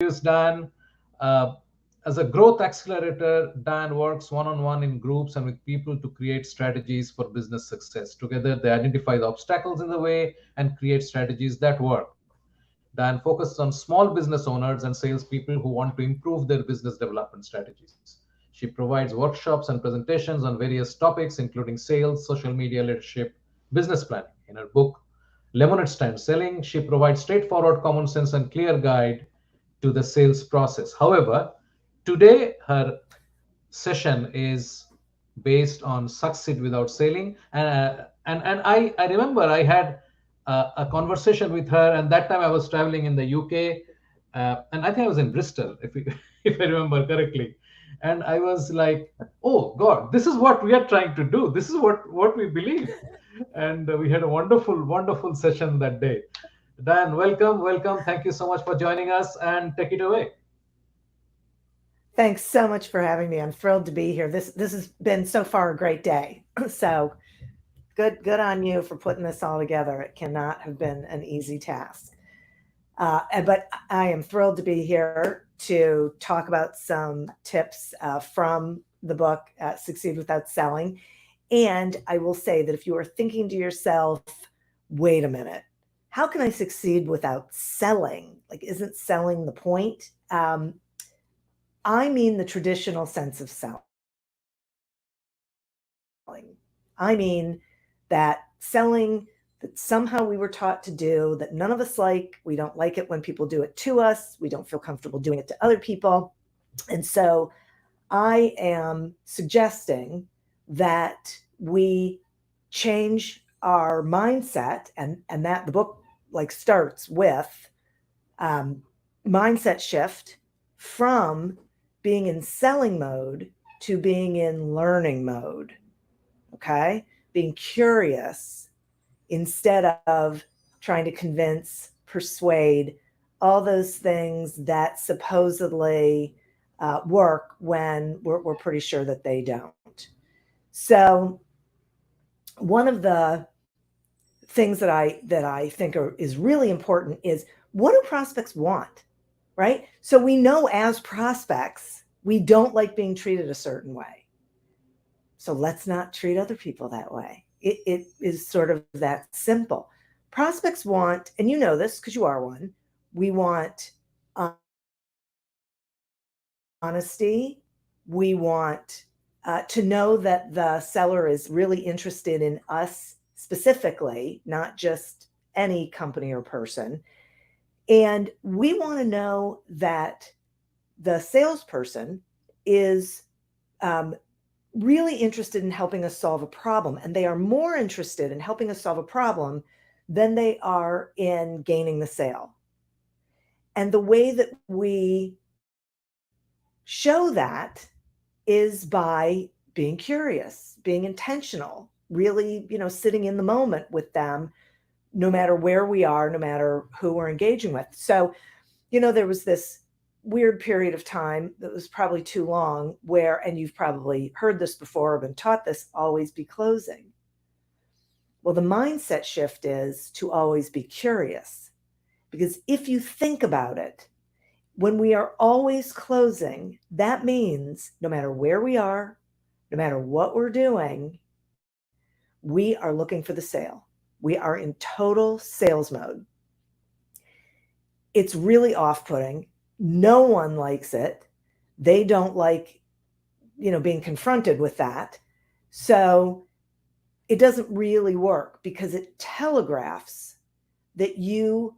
introduce Dan. Uh, as a growth accelerator, Dan works one on one in groups and with people to create strategies for business success. Together, they identify the obstacles in the way and create strategies that work. Dan focuses on small business owners and salespeople who want to improve their business development strategies. She provides workshops and presentations on various topics, including sales, social media leadership, business planning. In her book, Lemonade Stand Selling, she provides straightforward, common sense, and clear guide to the sales process. However, today her session is based on succeed without sailing, and I remember I had a conversation with her, and that time I was traveling in the UK, and I think I was in Bristol, if I remember correctly. And I was like, oh God, this is what we are trying to do, this is what we believe. And we had a wonderful session that day. Dan, welcome, thank you so much for joining us, and take it away. Thanks so much for having me. I'm thrilled to be here. This has been so far a great day. So good on you for putting this all together. It cannot have been an easy task. But I am thrilled to be here to talk about some tips from the book Succeed Without Selling. And I will say that if you are thinking to yourself, wait a minute, how can I succeed without selling? Like, isn't selling the point? I mean the traditional sense of selling. I mean that selling that somehow we were taught to do that none of us like. We don't like it when people do it to us. We don't feel comfortable doing it to other people. And so I am suggesting that we change our mindset, and that the book like starts with um, mindset shift from being in selling mode to being in learning mode. Okay, being curious instead of trying to convince, persuade, all those things that supposedly work when we're pretty sure that they don't. So one of the things that I think is really important is, what do prospects want, right? So we know as prospects we don't like being treated a certain way. So let's not treat other people that way. It is sort of that simple. Prospects want, and you know this because you are one, we want honesty. We want to know that the seller is really interested in us specifically, not just any company or person. And we want to know that the salesperson is um, really interested in helping us solve a problem. And they are more interested in helping us solve a problem than they are in gaining the sale. And the way that we show that is by being curious, being intentional, really, sitting in the moment with them, no matter where we are, no matter who we're engaging with. So, there was this weird period of time that was probably too long where, and you've probably heard this before or been taught this, always be closing. Well, the mindset shift is to always be curious. Because if you think about it, when we are always closing, that means no matter where we are, no matter what we're doing, we are looking for the sale. We are in total sales mode. It's really off putting. No one likes it. They don't like, being confronted with that. So it doesn't really work because it telegraphs that you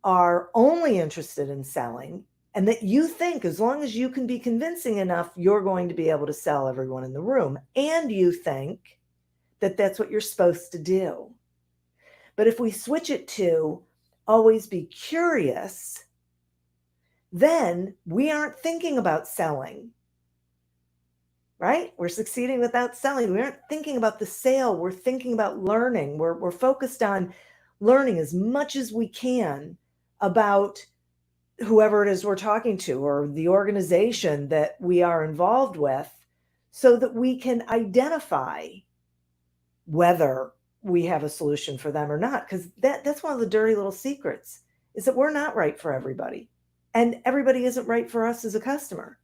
are only interested in selling, and that you think as long as you can be convincing enough, you're going to be able to sell everyone in the room. And you think that that's what you're supposed to do. But if we switch it to always be curious, then we aren't thinking about selling, right? We're succeeding without selling. We aren't thinking about the sale. We're thinking about learning. We're focused on learning as much as we can about whoever it is we're talking to or the organization that we are involved with, so that we can identify whether we have a solution for them or not. Because that's one of the dirty little secrets, is that we're not right for everybody. And everybody isn't right for us as a customer.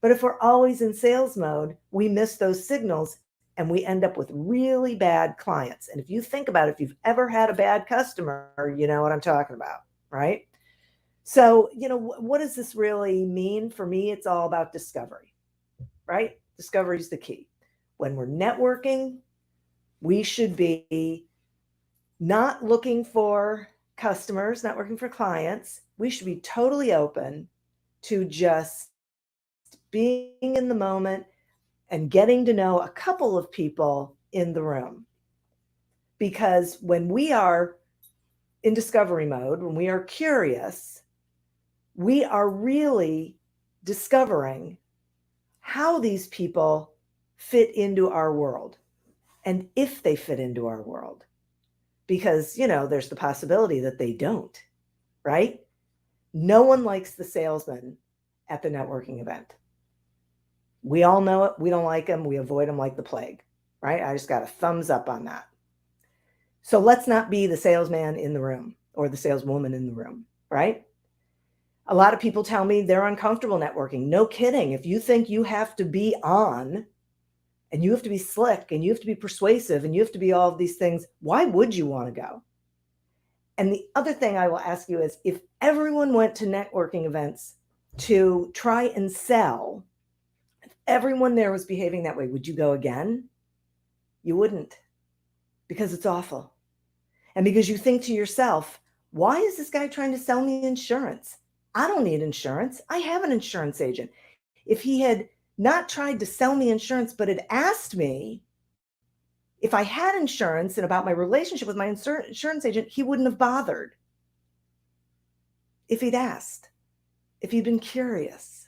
But if we're always in sales mode, we miss those signals and we end up with really bad clients. And if you think about it, if you've ever had a bad customer, you know what I'm talking about, right? So, what does this really mean? For me, it's all about discovery, right? Discovery is the key. When we're networking, we should be not looking for customers, not looking for clients. We should be totally open to just being in the moment and getting to know a couple of people in the room. Because when we are in discovery mode, when we are curious, we are really discovering how these people fit into our world and if they fit into our world. Because, there's the possibility that they don't, right? No one likes the salesman at the networking event. We all know it. We don't like them. We avoid them like the plague, right? I just got a thumbs up on that. So let's not be the salesman in the room or the saleswoman in the room, right? A lot of people tell me they're uncomfortable networking. No kidding. If you think you have to be on and you have to be slick and you have to be persuasive and you have to be all of these things, why would you want to go? And the other thing I will ask you is, if everyone went to networking events to try and sell, if everyone there was behaving that way, would you go again? You wouldn't, because it's awful. And because you think to yourself, why is this guy trying to sell me insurance? I don't need insurance. I have an insurance agent. If he had not tried to sell me insurance, but had asked me if I had insurance and about my relationship with my insurance agent, he wouldn't have bothered. If he'd asked, if he'd been curious,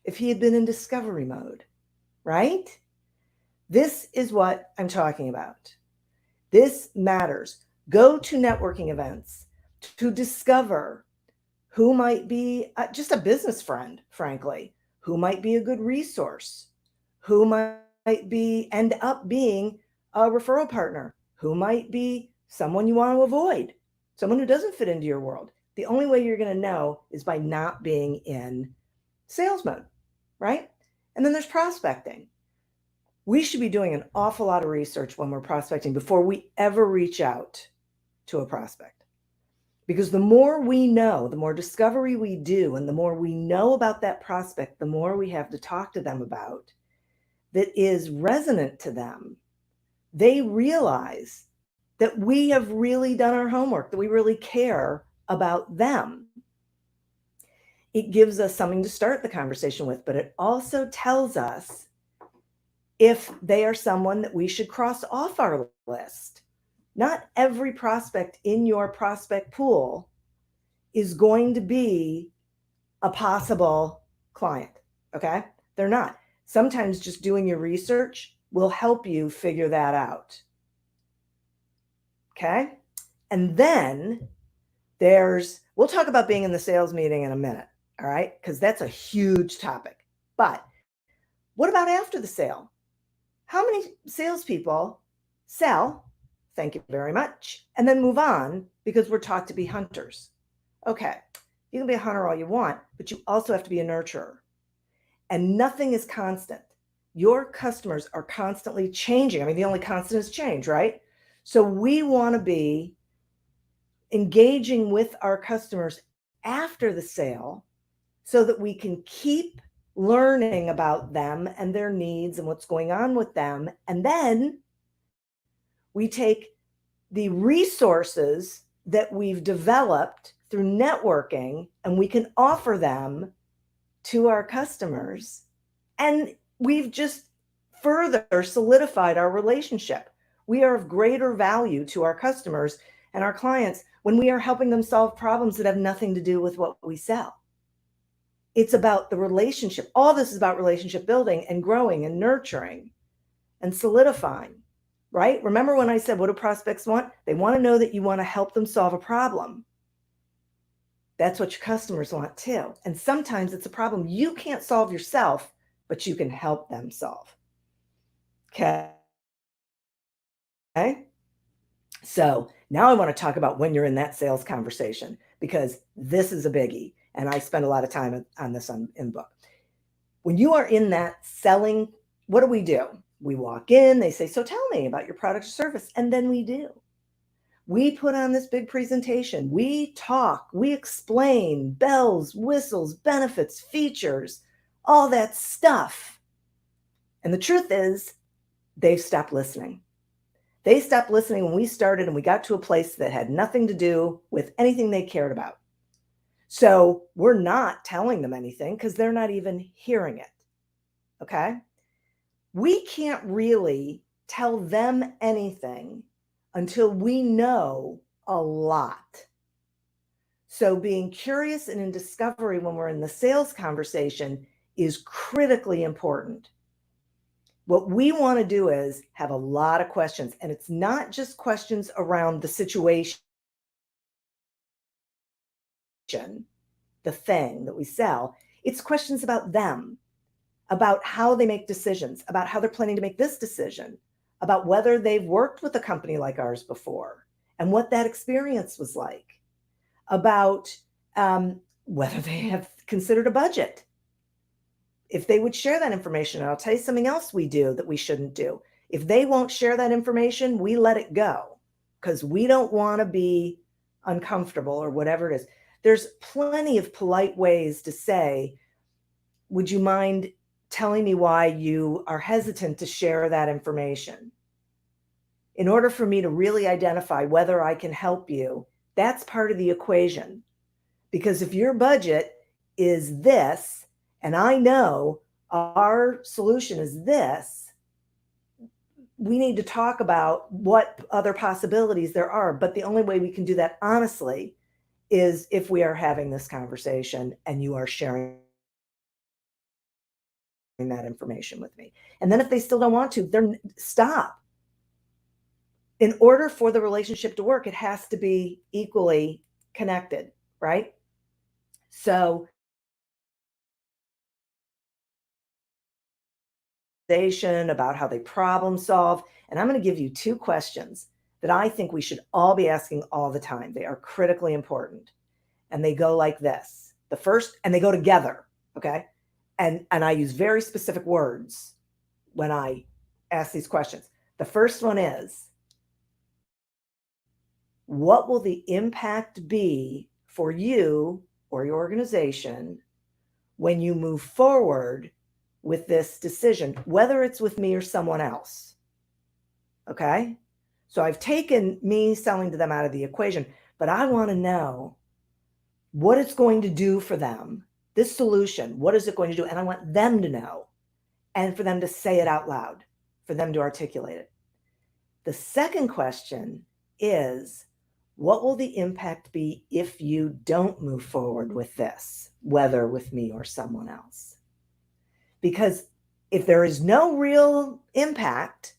if he had been in discovery mode, right? This is what I'm talking about. This matters. Go to networking events to discover who might be just a business friend, frankly, who might be a good resource, who might end up being a referral partner, who might be someone you want to avoid, someone who doesn't fit into your world. The only way you're going to know is by not being in sales mode, right? And then there's prospecting. We should be doing an awful lot of research when we're prospecting before we ever reach out to a prospect. Because the more we know, the more discovery we do, and the more we know about that prospect, the more we have to talk to them about that is resonant to them. They realize that we have really done our homework, that we really care about them. It gives us something to start the conversation with, but it also tells us if they are someone that we should cross off our list. Not every prospect in your prospect pool is going to be a possible client, okay? They're not. Sometimes just doing your research will help you figure that out, okay? And then we'll talk about being in the sales meeting in a minute, all right? Because that's a huge topic. But what about after the sale? How many salespeople sell, thank you very much, and then move on because we're taught to be hunters? Okay, you can be a hunter all you want, but you also have to be a nurturer. And nothing is constant. Your customers are constantly changing. I mean, the only constant is change, right? So we want to be engaging with our customers after the sale so that we can keep learning about them and their needs and what's going on with them. And then we take the resources that we've developed through networking and we can offer them to our customers. And we've just further solidified our relationship. We are of greater value to our customers and our clients when we are helping them solve problems that have nothing to do with what we sell. It's about the relationship. All this is about relationship building and growing and nurturing and solidifying, right? Remember when I said, what do prospects want? They want to know that you want to help them solve a problem. That's what your customers want too. And sometimes it's a problem you can't solve yourself, but you can help them solve. Okay. So now I want to talk about when you're in that sales conversation, because this is a biggie. And I spend a lot of time on this in the book. When you are in that selling, what do? We walk in, they say, so tell me about your product or service. And then we do. We put on this big presentation. We talk, we explain bells, whistles, benefits, features, all that stuff. And the truth is, they've stopped listening. They stopped listening when we started and we got to a place that had nothing to do with anything they cared about. So we're not telling them anything because they're not even hearing it. Okay? We can't really tell them anything until we know a lot. So being curious and in discovery when we're in the sales conversation is critically important. What we want to do is have a lot of questions, and it's not just questions around the situation, the thing that we sell. It's questions about them, about how they make decisions, about how they're planning to make this decision, about whether they've worked with a company like ours before and what that experience was like, about whether they have considered a budget, if they would share that information. And I'll tell you something else we do that we shouldn't do. If they won't share that information, we let it go because we don't want to be uncomfortable or whatever it is. There's plenty of polite ways to say, would you mind telling me why you are hesitant to share that information? In order for me to really identify whether I can help you, that's part of the equation. Because if your budget is this, and I know our solution is this, we need to talk about what other possibilities there are. But the only way we can do that honestly is if we are having this conversation and you are sharing that information with me. And then if they still don't want to, then stop. In order for the relationship to work, it has to be equally connected, right? So about how they problem solve. And I'm going to give you 2 questions that I think we should all be asking all the time. They are critically important. And they go like this. The first, and they go together, okay? And I use very specific words when I ask these questions. The first one is, what will the impact be for you or your organization when you move forward with this decision, whether it's with me or someone else? Okay? So I've taken me selling to them out of the equation, but I want to know what it's going to do for them. This solution, what is it going to do? And I want them to know and for them to say it out loud, for them to articulate it. The second question is, what will the impact be if you don't move forward with this, whether with me or someone else? Because if there is no real impact,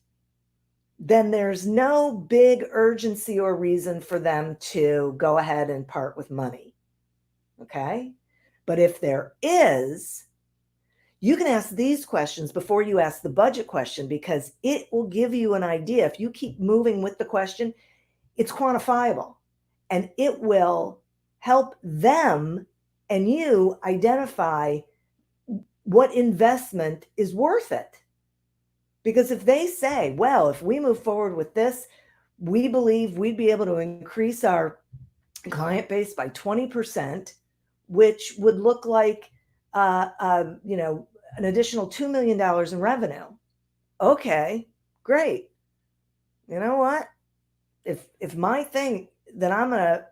then there's no big urgency or reason for them to go ahead and part with money. Okay? But if there is, you can ask these questions before you ask the budget question because it will give you an idea. If you keep moving with the question, it's quantifiable and it will help them and you identify what investment is worth it. Because if they say, well, if we move forward with this, we believe we'd be able to increase our client base by 20%, which would look like, an additional $2 million in revenue. Okay, great. You know what? If my thing that I'm going to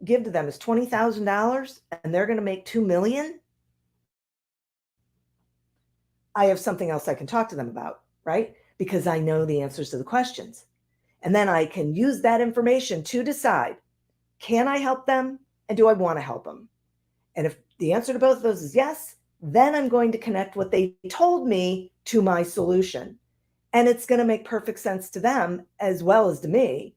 give to them is $20,000 and they're going to make $2 million, I have something else I can talk to them about, right? Because I know the answers to the questions. And then I can use that information to decide, can I help them? And do I want to help them? And if the answer to both of those is yes, then I'm going to connect what they told me to my solution. And it's going to make perfect sense to them as well as to me.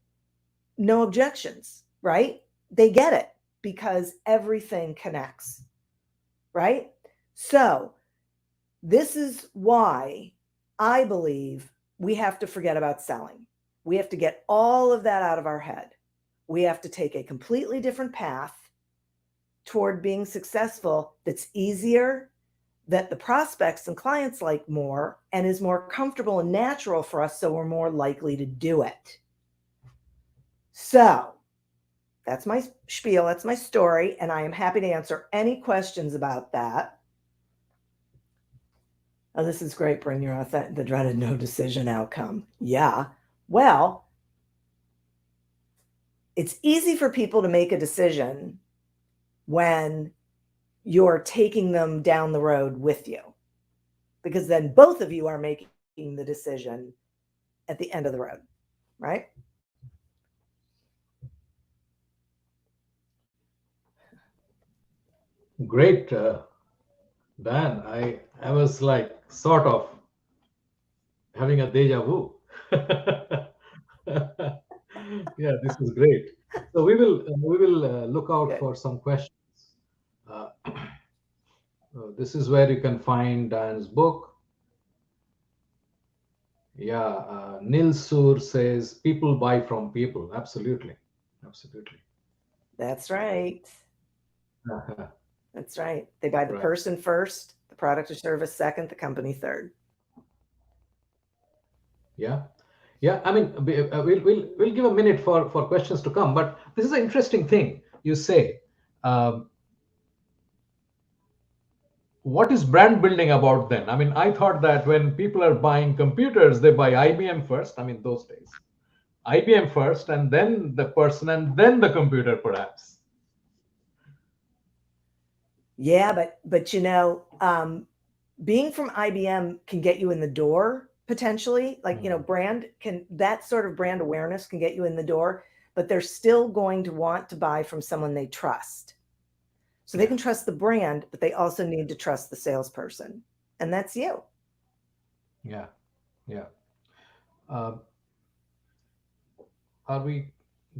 No objections, right? They get it because everything connects, right? So this is why I believe we have to forget about selling. We have to get all of that out of our head. We have to take a completely different path toward being successful that's easier, that the prospects and clients like more, and is more comfortable and natural for us, so we're more likely to do it. So that's my spiel, that's my story, and I am happy to answer any questions about that. Oh, this is great. Bring your the dreaded no decision outcome. Yeah. Well, it's easy for people to make a decision when you're taking them down the road with you, because then both of you are making the decision at the end of the road, right? Great, Dan. I was like sort of having a deja vu. Yeah, this is great. So we will look out Good. for some questions. Uh, this is where you can find Dan's book. Yeah, Nil Sur says people buy from people. Absolutely, absolutely. That's right. Uh-huh. That's right. They buy the Right. person first, the product or service second, the company third. Yeah. Yeah, I mean, we'll give a minute for questions to come, but this is an interesting thing you say. Um, what is brand building about then? I mean, I thought that when people are buying computers, they buy IBM first. I mean, those days, IBM first, and then the person, and then the computer, perhaps. Yeah, but being from IBM can get you in the door potentially. Like, Mm. brand can, that sort of brand awareness can get you in the door, but they're still going to want to buy from someone they trust. So they Yeah, can trust the brand, but they also need to trust the salesperson. And that's you. yeah, yeah. Uh, are we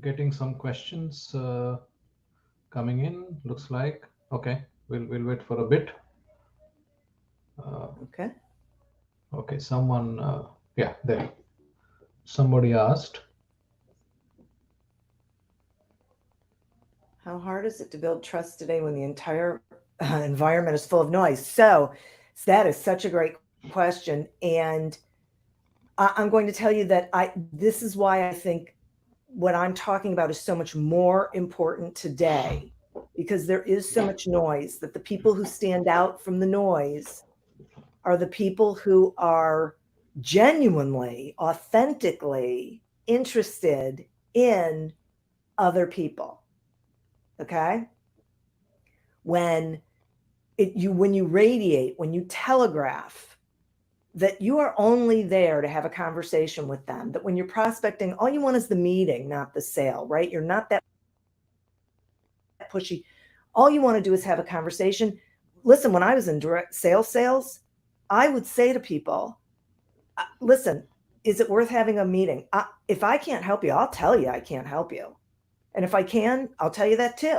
getting some questions coming in? Looks like. Okay, we'll wait for a bit. Uh, Okay. okay, someone. Yeah, there. Somebody asked. How hard is it to build trust today when the entire environment is full of noise? So that is such a great question. And I'm going to tell you that this is why I think what I'm talking about is so much more important today, because there is so much noise, that the people who stand out from the noise are the people who are genuinely, authentically interested in other people. Okay? When when you radiate, when you telegraph that you are only there to have a conversation with them, that when you're prospecting, all you want is the meeting, not the sale, right? You're not that pushy. All you want to do is have a conversation. Listen, when I was in direct sales, I would say to people, listen, is it worth having a meeting? If I can't help you, I'll tell you I can't help you. And if I can, I'll tell you that too.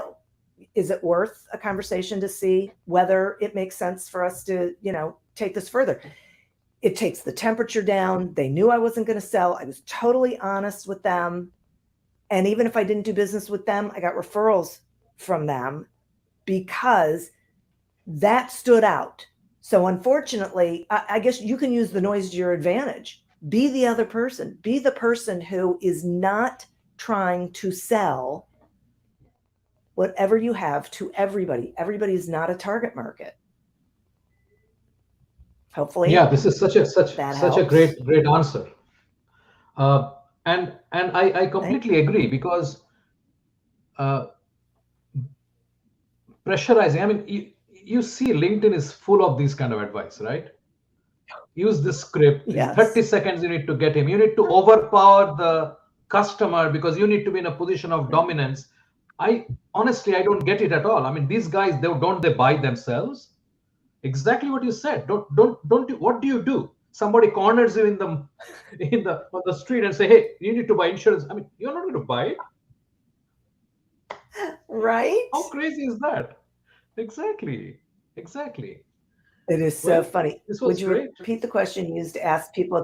Is it worth a conversation to see whether it makes sense for us to, take this further? It takes the temperature down. They knew I wasn't going to sell. I was totally honest with them. And even if I didn't do business with them, I got referrals from them because that stood out. So unfortunately, I guess you can use the noise to your advantage. Be the other person. Be the person who is not trying to sell whatever you have to everybody. Everybody is not a target market. Yeah, Hopefully this is that such a helps. great answer. And I Thank completely agree because uh, pressurizing. I mean, you see, LinkedIn is full of these kind of advice, right? Use this script in 30 Yes. seconds. You need to get him. You need to overpower the customer because you need to be in a position of dominance. I honestly, I don't get it at all. I mean, these guys, don't they buy themselves? Exactly what you said. Don't you, what do you do? Somebody corners you in the on the street and say, hey, you need to buy insurance. I mean, you're not going to buy it. Right? How crazy is that? Exactly. Exactly. It is so Well, funny. this Would was you great. repeat the question you used to ask people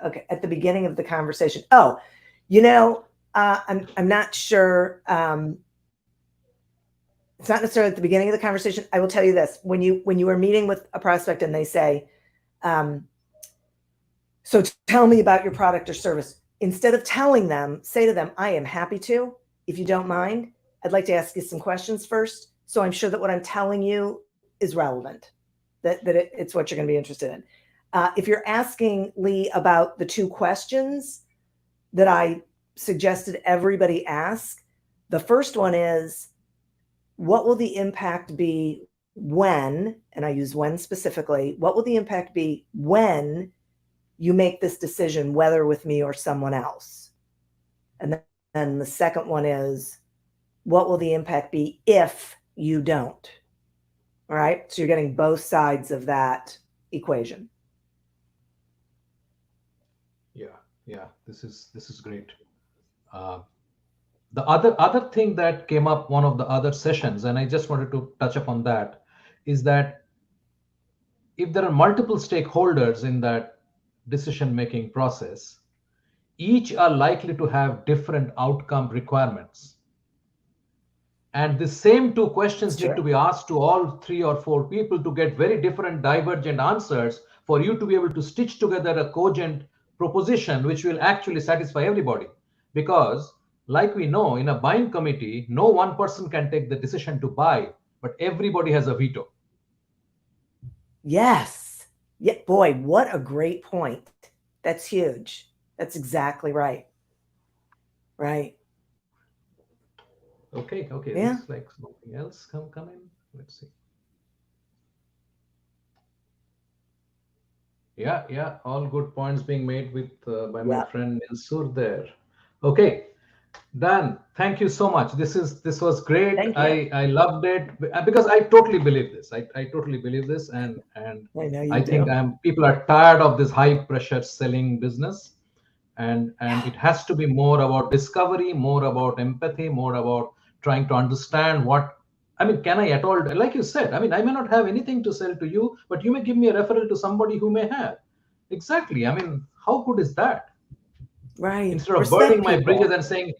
okay, at the beginning of the conversation? Oh, you know, I'm not sure. it's not necessarily at the beginning of the conversation. I will tell you this: when you are meeting with a prospect and they say, "So tell me about your product or service," instead of telling them, say to them, "I am happy to. If you don't mind, I'd like to ask you some questions first, so I'm sure that what I'm telling you is relevant, it's what you're going to be interested in." If you're asking Lee about the two questions that I suggested everybody ask, the first one is, what will the impact be when, and I use when specifically, what will the impact be when you make this decision, whether with me or someone else? And then the second one is, what will the impact be if you don't? All right. So you're getting both sides of that equation. Yeah. This is great. Uh, the other thing that came up one of the other sessions, and I just wanted to touch upon that, is that if there are multiple stakeholders in that decision making process, each are likely to have different outcome requirements. And the same two questions need to be asked to all three or four people to get very different divergent answers for you to be able to stitch together a cogent proposition which will actually satisfy everybody. Because, like we know, in a buying committee, no one person can take the decision to buy, but everybody has a veto. Yes. Yeah, boy, what a great point. That's huge. That's exactly right. Right. Okay. Yeah. Looks like something else come in. Let's see. Yeah. All good points being made with by my friend Nilsur there. Okay, Dan, thank you so much. This was great. Thank you. I loved it because I totally believe this. I totally believe this, and I know I you think do. people are tired of this high pressure selling business, and it has to be more about discovery, more about empathy, more about trying to understand what. I mean, can I at all, like you said, I mean, I may not have anything to sell to you, but you may give me a referral to somebody who may have. Exactly. I mean, how good is that? Right. Instead of burning Respect my bridges people. and saying,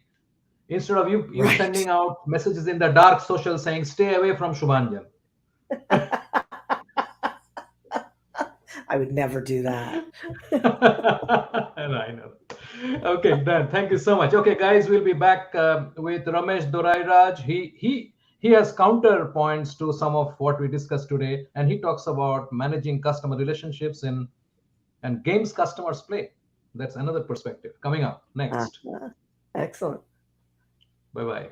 instead of you Right. sending out messages in the dark social saying, stay away from Shubhanjan. I would never do that. I know. Okay, Dan, thank you so much. Okay, guys, we'll be back with Ramesh Dorairaj. He has counterpoints to some of what we discussed today, and he talks about managing customer relationships in and games customers play. That's another perspective coming up next. Excellent. Bye bye.